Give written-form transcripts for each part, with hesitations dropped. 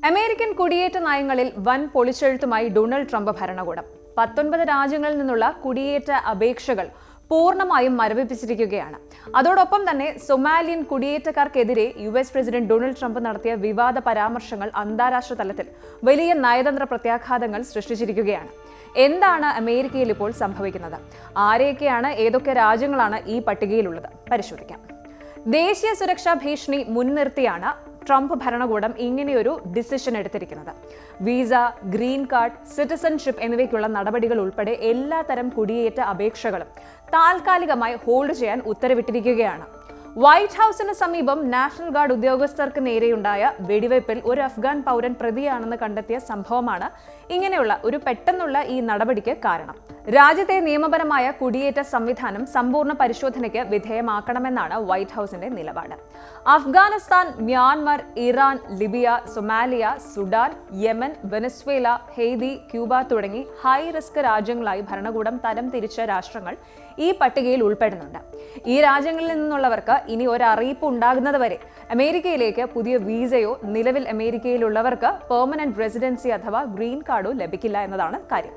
American കുടിയേറ്റ നയങ്ങളിൽ വൻ പൊളിച്ചെഴുത്തുമായി ഡൊണാൾഡ് ട്രംപ് ഭരണകൂടം 19 രാജ്യങ്ങളിൽ നിന്നുള്ള കുടിയേറ്റ അപേക്ഷകൾ പൂർണ്ണമായും മരവിപ്പിച്ചിരിക്കുകയാണ്. അതോടൊപ്പം തന്നെ സൊമാലിയൻ കുടിയേറ്റക്കാർക്കെതിരെ US പ്രസിഡന്റ് ഡൊണാൾഡ് ട്രംപ് നടത്തിയ വിവാദ പരാമർശങ്ങൾ അന്താരാഷ്ട്ര തലത്തിൽ വലിയ നയതന്ത്ര പ്രത്യാഘാതങ്ങൾ സൃഷ്ടിച്ചിരിക്കുകയാണ്. എന്താണ് അമേരിക്കയിൽ ഇപ്പോൾ സംഭവിക്കുന്നത്? ആരെയൊക്കെയാണ്, ഏതൊക്കെ രാജ്യങ്ങളാണ് ഈ പട്ടികയിലുള്ളത്? പരിശോധിക്കാം. ദേശീയ സുരക്ഷാ ഭീഷണി മുൻനിർത്തിയാണ് ട്രംപ് ഭരണകൂടം ഇങ്ങനെയൊരു ഡിസിഷൻ എടുത്തിരിക്കുന്നത്. വിസ, ഗ്രീൻ കാർഡ്, സിറ്റിസൺഷിപ്പ് എന്നിവയ്ക്കുള്ള നടപടികൾ ഉൾപ്പെടെ എല്ലാത്തരം കുടിയേറ്റ അപേക്ഷകളും താൽക്കാലികമായി ഹോൾഡ് ചെയ്യാൻ ഉത്തരവിട്ടിരിക്കുകയാണ്. വൈറ്റ് ഹൌസിന് സമീപം നാഷണൽ ഗാർഡ് ഉദ്യോഗസ്ഥർക്ക് നേരെയുണ്ടായ വെടിവയ്പിൽ ഒരു അഫ്ഗാൻ പൗരൻ പ്രതിയാണെന്ന് കണ്ടെത്തിയ സംഭവമാണ് ഇങ്ങനെയുള്ള ഒരു പെട്ടെന്നുള്ള ഈ നടപടിക്ക് കാരണം. രാജ്യത്തെ നിയമപരമായ കുടിയേറ്റ സംവിധാനം സമ്പൂർണ്ണ പരിശോധനയ്ക്ക് വിധേയമാക്കണമെന്നാണ് വൈറ്റ് ഹൌസിന്റെ നിലപാട്. Afghanistan, Myanmar, Iran, Libya, Somalia, Sudan, Yemen, Venezuela, Haiti, Cuba തുടങ്ങി ഹൈ റിസ്ക് രാജ്യങ്ങളായി ഭരണകൂടം തരം തിരിച്ച രാഷ്ട്രങ്ങൾ ഈ പട്ടികയിൽ ഉൾപ്പെടുന്നുണ്ട്. ഈ രാജ്യങ്ങളിൽ നിന്നുള്ളവർക്ക് ഇനി ഒരറിയിപ്പ് ഉണ്ടാകുന്നതുവരെ അമേരിക്കയിലേക്ക് പുതിയ വീസയോ നിലവിൽ അമേരിക്കയിലുള്ളവർക്ക് പെർമനന്റ് റെസിഡൻസി അഥവാ ഗ്രീൻ കാർഡോ ലഭിക്കില്ല എന്നതാണ് കാര്യം.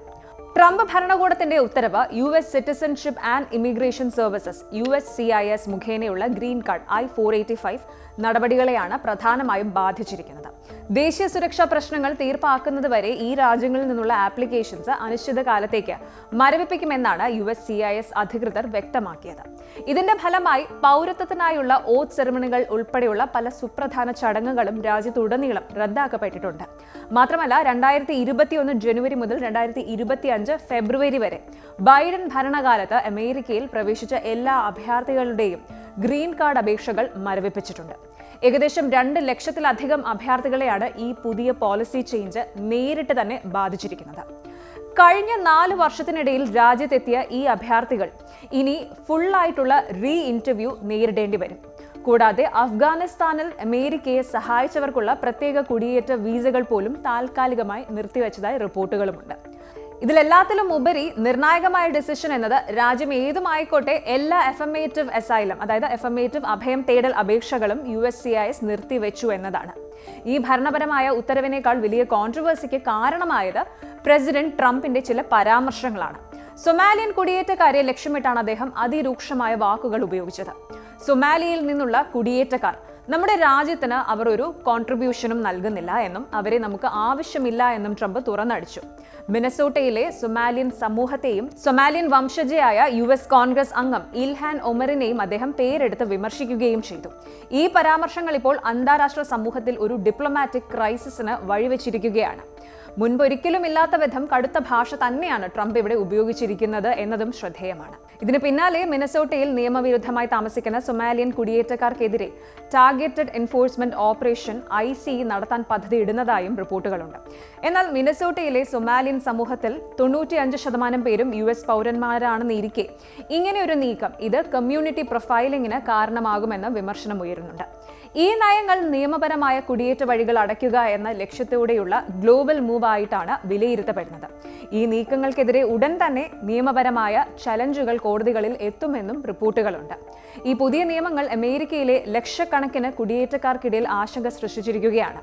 ട്രംപ് ഭരണകൂടത്തിന്റെ ഉത്തരവ് US citizenship and immigration services USCIS മുഖേനയുള്ള ഗ്രീൻ കാർഡ് I-485 നടപടികളെയാണ് പ്രധാനമായും ബാധിച്ചിരിക്കുന്നത്. ദേശീയ സുരക്ഷാ പ്രശ്നങ്ങൾ തീർപ്പാക്കുന്നതുവരെ ഈ രാജ്യങ്ങളിൽ നിന്നുള്ള ആപ്ലിക്കേഷൻസ് അനിശ്ചിതകാലത്തേക്ക് മരവിപ്പിക്കുമെന്നാണ് USCIS അധികൃതർ വ്യക്തമാക്കിയത്. ഇതിന്റെ ഫലമായി പൗരത്വത്തിനായുള്ള ഓത്ത് സെറിമണികൾ ഉൾപ്പെടെയുള്ള പല സുപ്രധാന ചടങ്ങുകളും രാജ്യത്തുടനീളം റദ്ദാക്കപ്പെട്ടിട്ടുണ്ട്. മാത്രമല്ല 2021 ജനുവരി മുതൽ 2025 ഫെബ്രുവരി വരെ ബൈഡൻ ഭരണകാലത്ത് അമേരിക്കയിൽ പ്രവേശിച്ച എല്ലാ അഭയാർത്ഥികളുടെയും ഗ്രീൻ കാർഡ് അപേക്ഷകൾ മരവിപ്പിച്ചിട്ടുണ്ട്. ഏകദേശം 2 ലക്ഷത്തിലധികം അഭയാർത്ഥികളെയാണ് ഈ പുതിയ പോളിസി ചേഞ്ച് നേരിട്ട് തന്നെ ബാധിച്ചിരിക്കുന്നത്. കഴിഞ്ഞ 4 വർഷത്തിനിടയിൽ രാജ്യത്തെത്തിയ ഈ അഭയാർത്ഥികൾ ഇനി ഫുള്ളായിട്ടുള്ള ഇന്റർവ്യൂ നേരിടേണ്ടി വരും. കൂടാതെ അഫ്ഗാനിസ്ഥാനിൽ അമേരിക്കയെ സഹായിച്ചവർക്കുള്ള പ്രത്യേക കുടിയേറ്റ വീസകൾ പോലും താൽക്കാലികമായി നിർത്തിവെച്ചതായി റിപ്പോർട്ടുകളുമുണ്ട്. ഇതിലെല്ലാത്തിലും ഉപരി നിർണായകമായ ഡിസിഷൻ എന്നത് രാജ്യം ഏതുമായിക്കോട്ടെ എല്ലാ എഫമേറ്റീവ് അസൈലം, അതായത് എഫമേറ്റീവ് അഭയം തേടൽ അപേക്ഷകളും USCIS നിർത്തിവെച്ചു എന്നതാണ്. ഈ ഭരണപരമായ ഉത്തരവിനേക്കാൾ വലിയ കോൺട്രവേഴ്സിക്ക് കാരണമായത് പ്രസിഡന്റ് ട്രംപിന്റെ ചില പരാമർശങ്ങളാണ്. സൊമാലിയൻ കുടിയേറ്റക്കാരെ ലക്ഷ്യമിട്ടാണ് അദ്ദേഹം അതിരൂക്ഷമായ വാക്കുകൾ ഉപയോഗിച്ചത്. സൊമാലിയയിൽ നിന്നുള്ള കുടിയേറ്റക്കാർ നമ്മുടെ രാജ്യത്തിന് അവർ ഒരു കോൺട്രിബ്യൂഷനും നൽകുന്നില്ല എന്നും അവരെ നമുക്ക് ആവശ്യമില്ല എന്നും ട്രംപ് തുറന്നടിച്ചു. മിനസോട്ടയിലെ സൊമാലിയൻ സമൂഹത്തെയും സൊമാലിയൻ വംശജയായ US കോൺഗ്രസ് അംഗം ഇൽഹാൻ ഒമറിനെയും അദ്ദേഹം പേരെടുത്ത് വിമർശിക്കുകയും ചെയ്തു. ഈ പരാമർശങ്ങൾ ഇപ്പോൾ അന്താരാഷ്ട്ര സമൂഹത്തിൽ ഒരു ഡിപ്ലോമാറ്റിക് ക്രൈസിസിന് വഴിവെച്ചിരിക്കുകയാണ്. മുൻപൊരിക്കലും ഇല്ലാത്ത വിധം കടുത്ത ഭാഷ തന്നെയാണ് ട്രംപ് ഇവിടെ ഉപയോഗിച്ചിരിക്കുന്നത് എന്നതും ശ്രദ്ധേയമാണ്. ഇതിന് പിന്നാലെ മിനസോട്ടയിൽ നിയമവിരുദ്ധമായി താമസിക്കുന്ന സൊമാലിയൻ കുടിയേറ്റക്കാർക്കെതിരെ ടാർഗറ്റഡ് എൻഫോഴ്സ്മെന്റ് ഓപ്പറേഷൻ ICE നടത്താൻ പദ്ധതിയിടുന്നതായും റിപ്പോർട്ടുകളുണ്ട്. എന്നാൽ മിനസോട്ടയിലെ സൊമാലിയൻ സമൂഹത്തിൽ 95% പേരും US പൗരന്മാരാണെന്നിരിക്കെ ഇങ്ങനെയൊരു നീക്കം ഇത് കമ്മ്യൂണിറ്റി പ്രൊഫൈലിംഗിന് കാരണമാകുമെന്ന് വിമർശനമുയരുന്നുണ്ട്. ഈ നയങ്ങൾ നിയമപരമായ കുടിയേറ്റ വഴികൾ അടയ്ക്കുക എന്ന ലക്ഷ്യത്തോടെയുള്ള ഗ്ലോബൽ മൂവ് ആയിട്ടാണ് വിലയിരുത്തപ്പെടുന്നത്. ഈ നീക്കങ്ങൾക്കെതിരെ ഉടൻ തന്നെ നിയമപരമായ ചലഞ്ചുകൾ കോടതികളിൽ എത്തുമെന്നും റിപ്പോർട്ടുകളുണ്ട്. ഈ പുതിയ നിയമങ്ങൾ അമേരിക്കയിലെ ലക്ഷക്കണക്കിന് കുടിയേറ്റക്കാർക്കിടയിൽ ആശങ്ക സൃഷ്ടിച്ചിരിക്കുകയാണ്.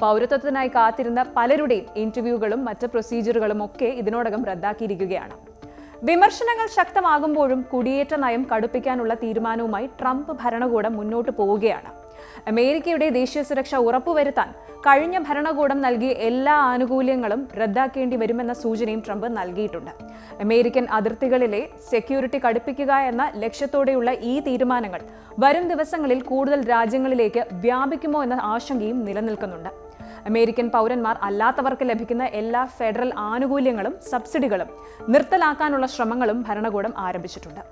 പൗരത്വത്തിനായി കാത്തിരുന്ന പലരുടെയും ഇന്റർവ്യൂകളും മറ്റ് പ്രൊസീജിയറുകളും ഒക്കെ ഇതിനോടകം റദ്ദാക്കിയിരിക്കുകയാണ്. വിമർശനങ്ങൾ ശക്തമാകുമ്പോഴും കുടിയേറ്റ നയം കടുപ്പിക്കാനുള്ള തീരുമാനവുമായി ട്രംപ് ഭരണകൂടം മുന്നോട്ട് പോവുകയാണ്. അമേരിക്കയുടെ ദേശീയ സുരക്ഷ ഉറപ്പുവരുത്താൻ കഴിഞ്ഞ ഭരണകൂടം നൽകിയ എല്ലാ ആനുകൂല്യങ്ങളും റദ്ദാക്കേണ്ടി വരുമെന്ന സൂചനയും ട്രംപ് നൽകിയിട്ടുണ്ട്. അമേരിക്കൻ അതിർത്തികളിലെ സെക്യൂരിറ്റി കടുപ്പിക്കുക എന്ന ലക്ഷ്യത്തോടെയുള്ള ഈ തീരുമാനങ്ങൾ വരും ദിവസങ്ങളിൽ കൂടുതൽ രാജ്യങ്ങളിലേക്ക് വ്യാപിക്കുമോ എന്ന ആശങ്കയും നിലനിൽക്കുന്നുണ്ട്. അമേരിക്കൻ പൗരന്മാർ അല്ലാത്തവർക്ക് ലഭിക്കുന്ന എല്ലാ ഫെഡറൽ ആനുകൂല്യങ്ങളും സബ്സിഡികളും നിർത്തലാക്കാനുള്ള ശ്രമങ്ങളും ഭരണകൂടം ആരംഭിച്ചിട്ടുണ്ട്.